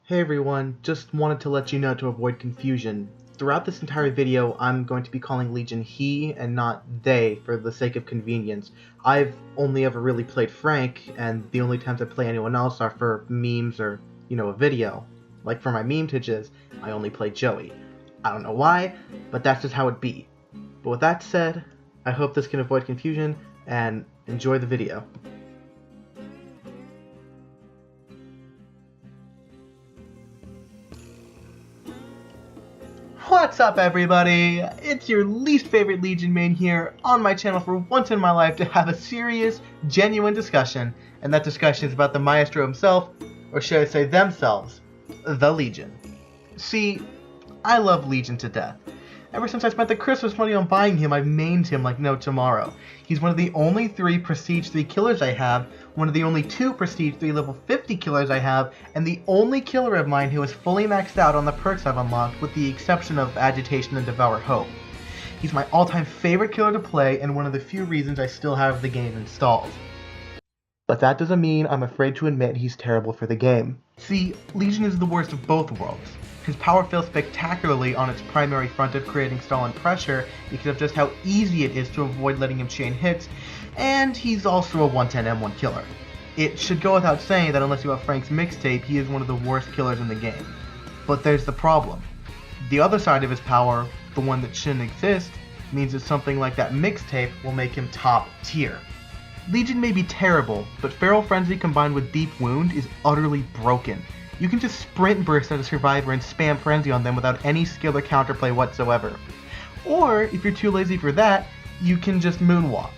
Hey everyone, just wanted to let you know to avoid confusion. Throughout this entire video, I'm going to be calling Legion he and not they for the sake of convenience. I've only ever really played Frank, and the only times I play anyone else are for memes or, a video. Like for my meme titches, I only play Joey. I don't know why, but that's just how it be. But with that said, I hope this can avoid confusion, and enjoy the video. What's up everybody? It's your least favorite Legion main here on my channel for once in my life to have a serious, genuine discussion, and that discussion is about the Maestro himself, or should I say themselves, the Legion. See, I love Legion to death. Ever since I spent the Christmas money on buying him, I've mained him like no tomorrow. He's one of the only 3 Prestige 3 killers I have, one of the only 2 Prestige 3 level 50 killers I have, and the only killer of mine who is fully maxed out on the perks I've unlocked with the exception of Agitation and Devour Hope. He's my all-time favorite killer to play and one of the few reasons I still have the game installed. But that doesn't mean I'm afraid to admit he's terrible for the game. See, Legion is the worst of both worlds. His power fails spectacularly on its primary front of creating stall and pressure because of just how easy it is to avoid letting him chain hits, and he's also a 110 M1 killer. It should go without saying that unless you have Frank's mixtape, he is one of the worst killers in the game. But there's the problem. The other side of his power, the one that shouldn't exist, means that something like that mixtape will make him top tier. Legion may be terrible, but Feral Frenzy combined with Deep Wound is utterly broken. You can just sprint burst at a survivor and spam frenzy on them without any skill or counterplay whatsoever. Or, if you're too lazy for that, you can just moonwalk.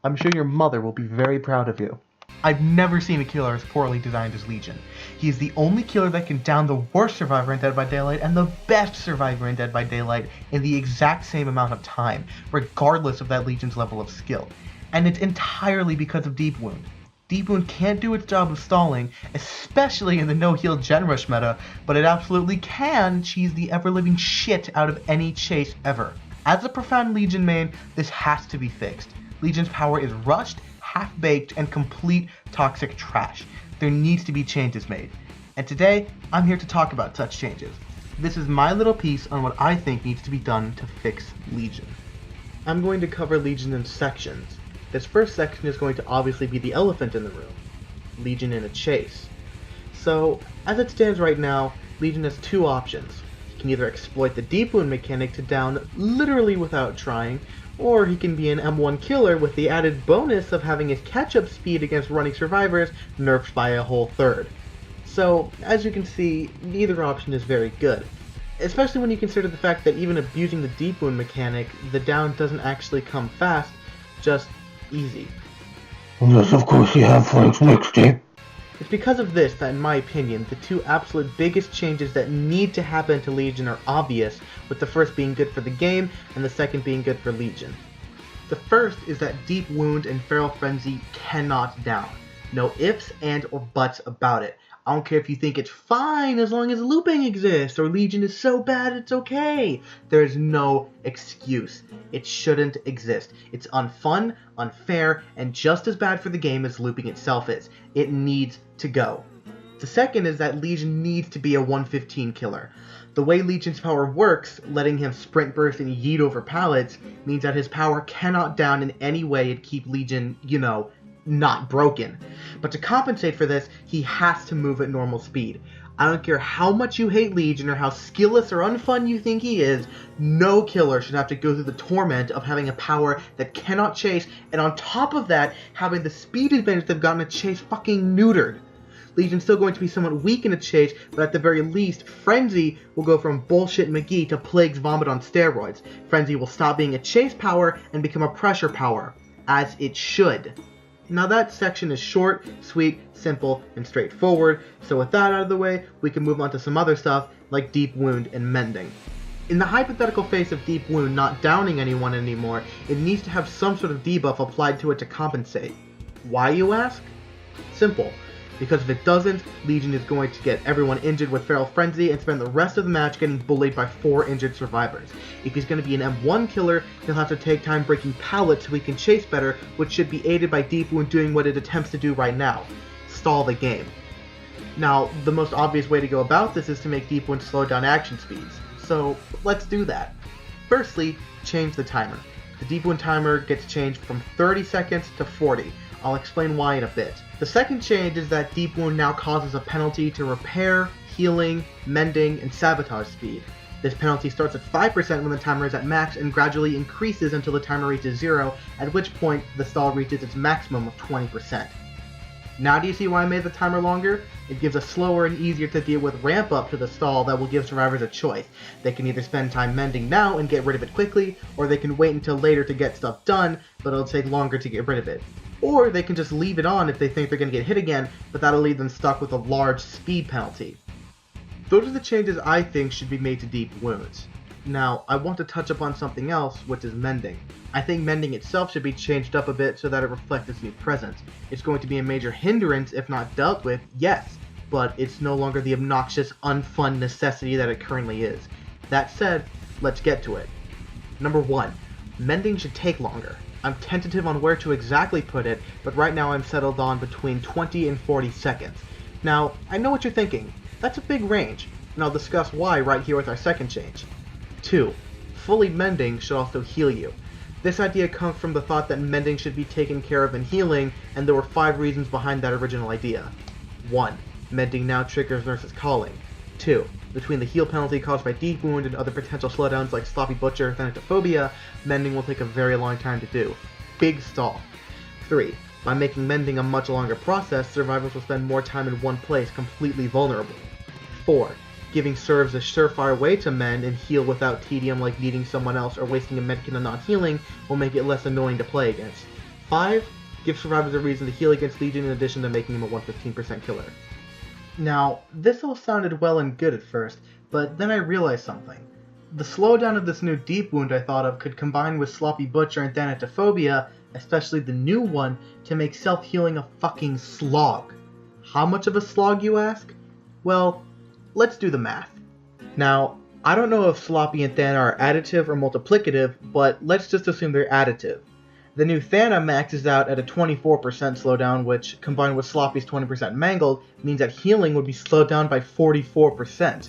I'm sure your mother will be very proud of you. I've never seen a killer as poorly designed as Legion. He is the only killer that can down the worst survivor in Dead by Daylight and the best survivor in Dead by Daylight in the exact same amount of time, regardless of that Legion's level of skill. And it's entirely because of Deep Wound. Deep Wound can't do its job of stalling, especially in the no-heal Gen Rush meta, but it absolutely can cheese the ever-living shit out of any chase ever. As a Profound Legion main, this has to be fixed. Legion's power is rushed, half-baked, and complete toxic trash. There needs to be changes made. And today, I'm here to talk about such changes. This is my little piece on what I think needs to be done to fix Legion. I'm going to cover Legion in sections. This first section is going to obviously be the elephant in the room, Legion in a chase. So, as it stands right now, Legion has 2 options. He can either exploit the Deep Wound mechanic to down literally without trying, or he can be an M1 killer with the added bonus of having his catch-up speed against running survivors nerfed by a whole third. So, as you can see, neither option is very good. Especially when you consider the fact that even abusing the Deep Wound mechanic, the down doesn't actually come fast, just easy. Unless of course you have Frank's mixtape. It's because of this that in my opinion, the 2 absolute biggest changes that need to happen to Legion are obvious, with the first being good for the game and the second being good for Legion. The first is that Deep Wound and Feral Frenzy cannot down. No ifs and or buts about it. I don't care if you think it's fine as long as looping exists, or Legion is so bad it's okay. There is no excuse. It shouldn't exist. It's unfun, unfair, and just as bad for the game as looping itself is. It needs to go. The second is that Legion needs to be a 115 killer. The way Legion's power works, letting him sprint burst and yeet over pallets, means that his power cannot down in any way and keep Legion, not broken. But to compensate for this, he has to move at normal speed. I don't care how much you hate Legion or how skillless or unfun you think he is, no killer should have to go through the torment of having a power that cannot chase, and on top of that, having the speed advantage they've gotten to chase fucking neutered. Legion's still going to be somewhat weak in a chase, but at the very least, Frenzy will go from bullshit McGee to Plague's Vomit on steroids. Frenzy will stop being a chase power and become a pressure power, as it should. Now that section is short, sweet, simple, and straightforward, so with that out of the way, we can move on to some other stuff like Deep Wound and Mending. In the hypothetical case of Deep Wound not downing anyone anymore, it needs to have some sort of debuff applied to it to compensate. Why, you ask? Simple. Because if it doesn't, Legion is going to get everyone injured with Feral Frenzy and spend the rest of the match getting bullied by 4 injured survivors. If he's going to be an M1 killer, he'll have to take time breaking pallets so he can chase better, which should be aided by Deep Wound doing what it attempts to do right now. Stall the game. Now, the most obvious way to go about this is to make Deep Wound slow down action speeds. So let's do that. Firstly, change the timer. The Deep Wound timer gets changed from 30 seconds to 40. I'll explain why in a bit. The second change is that Deep Wound now causes a penalty to repair, healing, mending, and sabotage speed. This penalty starts at 5% when the timer is at max and gradually increases until the timer reaches 0, at which point the stall reaches its maximum of 20%. Now do you see why I made the timer longer? It gives a slower and easier to deal with ramp up to the stall that will give survivors a choice. They can either spend time mending now and get rid of it quickly, or they can wait until later to get stuff done, but it'll take longer to get rid of it. Or they can just leave it on if they think they're going to get hit again, but that'll leave them stuck with a large speed penalty. Those are the changes I think should be made to Deep Wounds. Now, I want to touch upon something else, which is mending. I think mending itself should be changed up a bit so that it reflects its new presence. It's going to be a major hindrance if not dealt with, yes, but it's no longer the obnoxious, unfun necessity that it currently is. That said, let's get to it. Number 1, mending should take longer. I'm tentative on where to exactly put it, but right now I'm settled on between 20 and 40 seconds. Now, I know what you're thinking. That's a big range, and I'll discuss why right here with our second change. 2. Fully mending should also heal you. This idea comes from the thought that mending should be taken care of in healing, and there were 5 reasons behind that original idea. 1. Mending now triggers Nurse's Calling. 2. Between the heal penalty caused by Deep Wound and other potential slowdowns like Sloppy Butcher, Thanatophobia, mending will take a very long time to do. Big stall. 3. By making mending a much longer process, survivors will spend more time in one place completely vulnerable. 4. Giving serves a surefire way to mend and heal without tedium like needing someone else or wasting a medkit on non-healing will make it less annoying to play against. 5. Give survivors a reason to heal against Legion in addition to making him a 115% killer. Now, this all sounded well and good at first, but then I realized something. The slowdown of this new Deep Wound I thought of could combine with Sloppy Butcher and Thanatophobia, especially the new one, to make self-healing a fucking slog. How much of a slog, you ask? Well, let's do the math. Now, I don't know if Sloppy and Thana are additive or multiplicative, but let's just assume they're additive. The new Thana maxes out at a 24% slowdown, which, combined with Sloppy's 20% mangled, means that healing would be slowed down by 44%.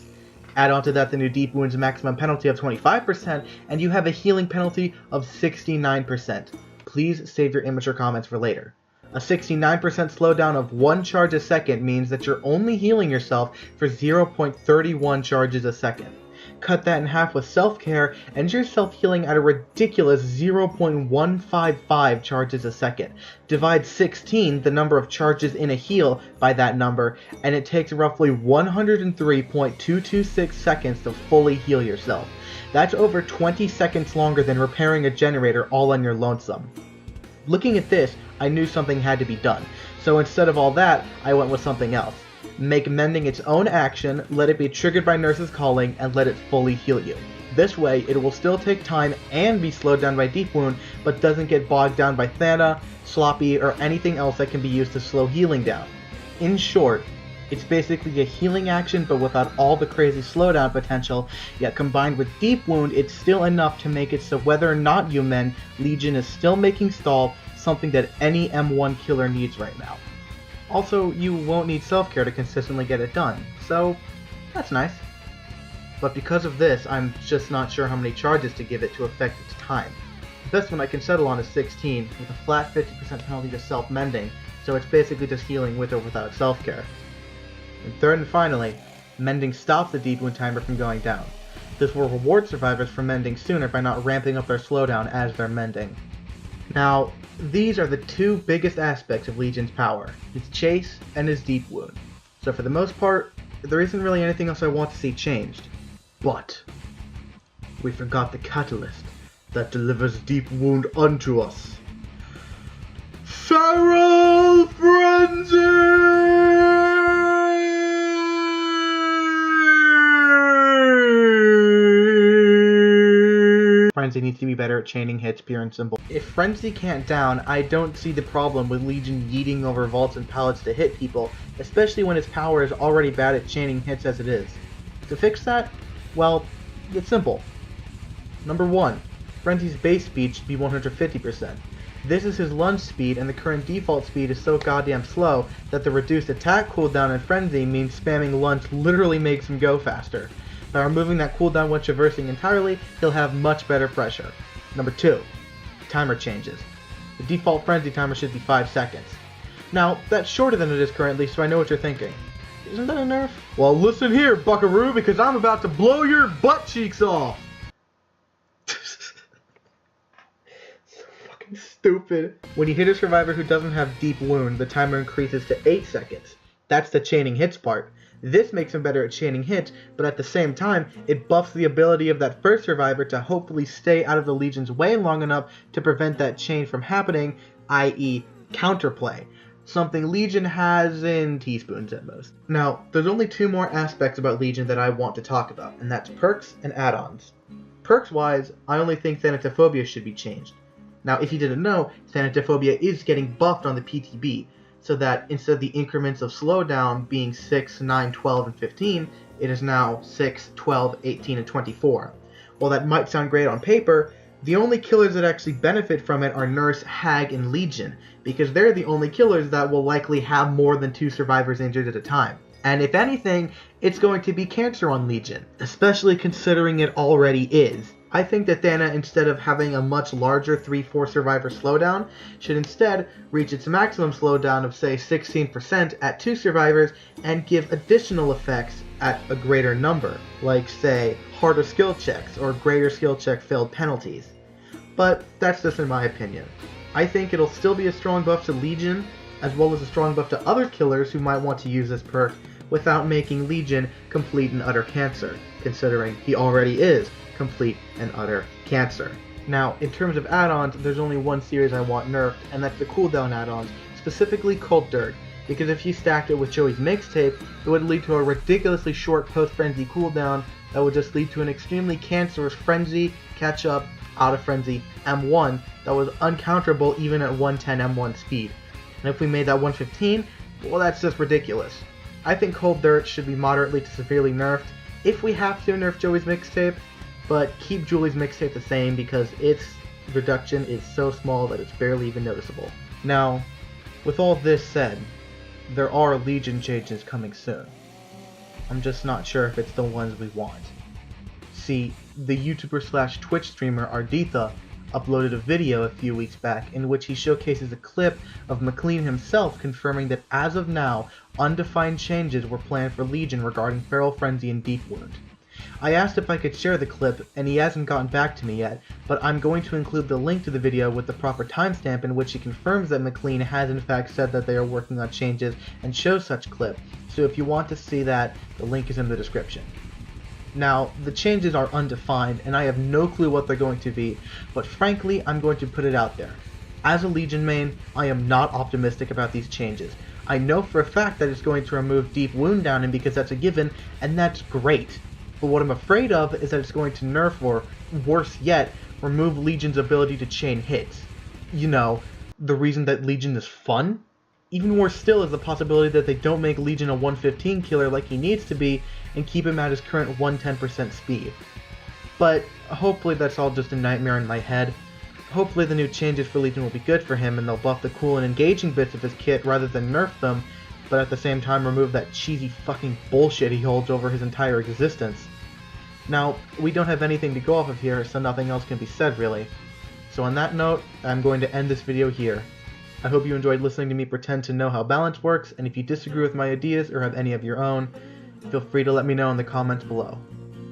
Add on to that the new Deep Wound's maximum penalty of 25%, and you have a healing penalty of 69%. Please save your immature comments for later. A 69% slowdown of 1 charge a second means that you're only healing yourself for 0.31 charges a second. Cut that in half with self-care, and you're self-healing at a ridiculous 0.155 charges a second. Divide 16, the number of charges in a heal, by that number, and it takes roughly 103.226 seconds to fully heal yourself. That's over 20 seconds longer than repairing a generator all on your lonesome. Looking at this, I knew something had to be done, so instead of all that, I went with something else. Make mending its own action, let it be triggered by Nurse's Calling, and let it fully heal you. This way, it will still take time and be slowed down by Deep Wound, but doesn't get bogged down by Thana, Sloppy, or anything else that can be used to slow healing down. In short, it's basically a healing action but without all the crazy slowdown potential, yet combined with Deep Wound, it's still enough to make it so whether or not you mend, Legion is still making stall, something that any M1 killer needs right now. Also, you won't need self-care to consistently get it done, so that's nice. But because of this, I'm just not sure how many charges to give it to affect its time. The best one I can settle on is 16, with a flat 50% penalty to self-mending, so it's basically just healing with or without self-care. And third and finally, mending stops the Deep Wound timer from going down. This will reward survivors for mending sooner by not ramping up their slowdown as they're mending. Now, these are the 2 biggest aspects of Legion's power, its chase and its Deep Wound. So for the most part, there isn't really anything else I want to see changed. But we forgot the catalyst that delivers Deep Wound unto us. Feral Frenzy! Frenzy needs to be better at chaining hits, pure and simple. If Frenzy can't down, I don't see the problem with Legion yeeting over vaults and pallets to hit people, especially when its power is already bad at chaining hits as it is. To fix that? Well, it's simple. Number 1, Frenzy's base speed should be 150%. This is his lunge speed, and the current default speed is so goddamn slow that the reduced attack cooldown in Frenzy means spamming lunge literally makes him go faster. By removing that cooldown when traversing entirely, he'll have much better pressure. Number 2. Timer changes. The default Frenzy timer should be 5 seconds. Now, that's shorter than it is currently, so I know what you're thinking. Isn't that a nerf? Well, listen here, buckaroo, because I'm about to blow your butt cheeks off! So fucking stupid. When you hit a survivor who doesn't have deep wound, the timer increases to 8 seconds. That's the chaining hits part. This makes him better at chaining hits, but at the same time, it buffs the ability of that first survivor to hopefully stay out of the Legion's way long enough to prevent that chain from happening, i.e. counterplay. Something Legion has in teaspoons at most. Now, there's only 2 more aspects about Legion that I want to talk about, and that's perks and add-ons. Perks-wise, I only think Thanatophobia should be changed. Now, if you didn't know, Thanatophobia is getting buffed on the PTB, so that instead of the increments of slowdown being 6, 9, 12, and 15, it is now 6, 12, 18, and 24. While that might sound great on paper, the only killers that actually benefit from it are Nurse, Hag, and Legion, because they're the only killers that will likely have more than 2 survivors injured at a time. And if anything, it's going to be Cancer on Legion, especially considering it already is. I think that Thana, instead of having a much larger 3-4 survivor slowdown, should instead reach its maximum slowdown of say 16% at 2 survivors and give additional effects at a greater number, like say harder skill checks or greater skill check failed penalties. But that's just in my opinion. I think it'll still be a strong buff to Legion, as well as a strong buff to other killers who might want to use this perk without making Legion complete and utter cancer, considering he already is complete and utter cancer. Now, in terms of add-ons, there's only one series I want nerfed, and that's the cooldown add-ons, specifically Cold Dirt, because if you stacked it with Joey's mixtape, it would lead to a ridiculously short post-frenzy cooldown that would just lead to an extremely cancerous frenzy, catch-up, out-of-frenzy, M1 that was uncounterable even at 110 M1 speed. And if we made that 115, well, that's just ridiculous. I think Cold Dirt should be moderately to severely nerfed. If we have to nerf Joey's mixtape, but keep Julie's mixtape the same because its reduction is so small that it's barely even noticeable. Now, with all this said, there are Legion changes coming soon. I'm just not sure if it's the ones we want. See, the YouTuber / Twitch streamer Ardetha uploaded a video a few weeks back in which he showcases a clip of McLean himself confirming that as of now, undefined changes were planned for Legion regarding Feral Frenzy and Deep Wound. I asked if I could share the clip, and he hasn't gotten back to me yet, but I'm going to include the link to the video with the proper timestamp in which he confirms that McLean has in fact said that they are working on changes and shows such clip, so if you want to see that, the link is in the description. Now, the changes are undefined, and I have no clue what they're going to be, but frankly, I'm going to put it out there. As a Legion main, I am not optimistic about these changes. I know for a fact that it's going to remove Deep Wound Downing because that's a given, and that's great. But what I'm afraid of is that it's going to nerf, or worse yet, remove Legion's ability to chain hits. You know, the reason that Legion is fun? Even worse still is the possibility that they don't make Legion a 115 killer like he needs to be, and keep him at his current 110% speed. But hopefully that's all just a nightmare in my head. Hopefully the new changes for Legion will be good for him and they'll buff the cool and engaging bits of his kit rather than nerf them, but at the same time remove that cheesy fucking bullshit he holds over his entire existence. Now, we don't have anything to go off of here, so nothing else can be said really. So on that note, I'm going to end this video here. I hope you enjoyed listening to me pretend to know how balance works, and if you disagree with my ideas or have any of your own, feel free to let me know in the comments below.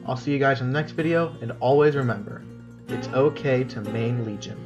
I'll see you guys in the next video, and always remember, it's okay to main Legion.